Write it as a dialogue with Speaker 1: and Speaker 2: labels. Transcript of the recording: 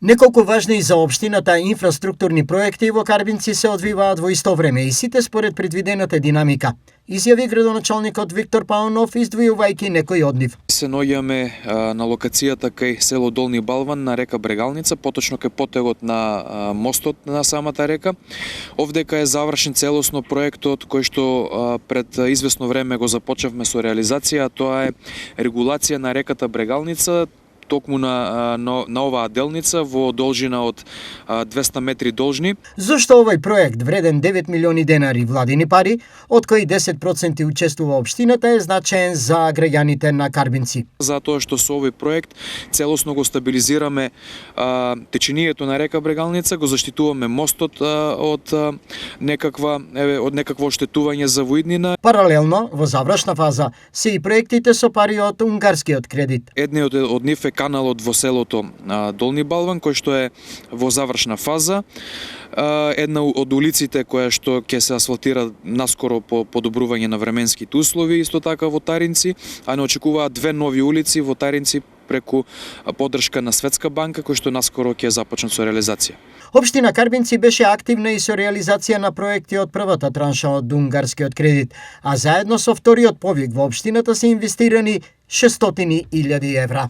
Speaker 1: Неколку важни за општината инфраструктурни проекти во Карбинци се одвиваат во исто време и сите според предвидената динамика, изјави градоначалникот Виктор Паунов, издвојувајќи некои од нив.
Speaker 2: Се наоѓаме на локацијата кај село Долни Балван на река Брегалница, поточно кај потегот на мостот на самата река. Овдека е завршен целосно проектот кој што пред извесно време го започнавме со реализација, тоа е регулација на реката Брегалница, токму на оваа делница во должина од 200 метри должни.
Speaker 1: Зошто овој проект вреден 9 милиони денари владини пари, од кои 10% учествува општината, е значаен за граѓаните на Карбинци?
Speaker 2: Затоа што со овој проект целосно го стабилизираме течението на река Брегалница, го заштитуваме мостот од некакво оштетување за воиднина.
Speaker 1: Паралелно, во завршна фаза се и проектите со пари од унгарскиот кредит.
Speaker 2: Едниот од нив е каналот во селото Долни Балван, кој што е во завршна фаза. Една од улиците која што ќе се асфалтира наскоро по подобрување на временските услови, исто така во Таринци, а не очекуваат две нови улици во Таринци преку поддршка на Светска банка, кој што наскоро ќе започнат со реализација.
Speaker 1: Општина Карбинци беше активна и со реализација на проекти од првата транша од унгарскиот кредит, а заедно со вториот повик во општината се инвестирани 600.000 евра.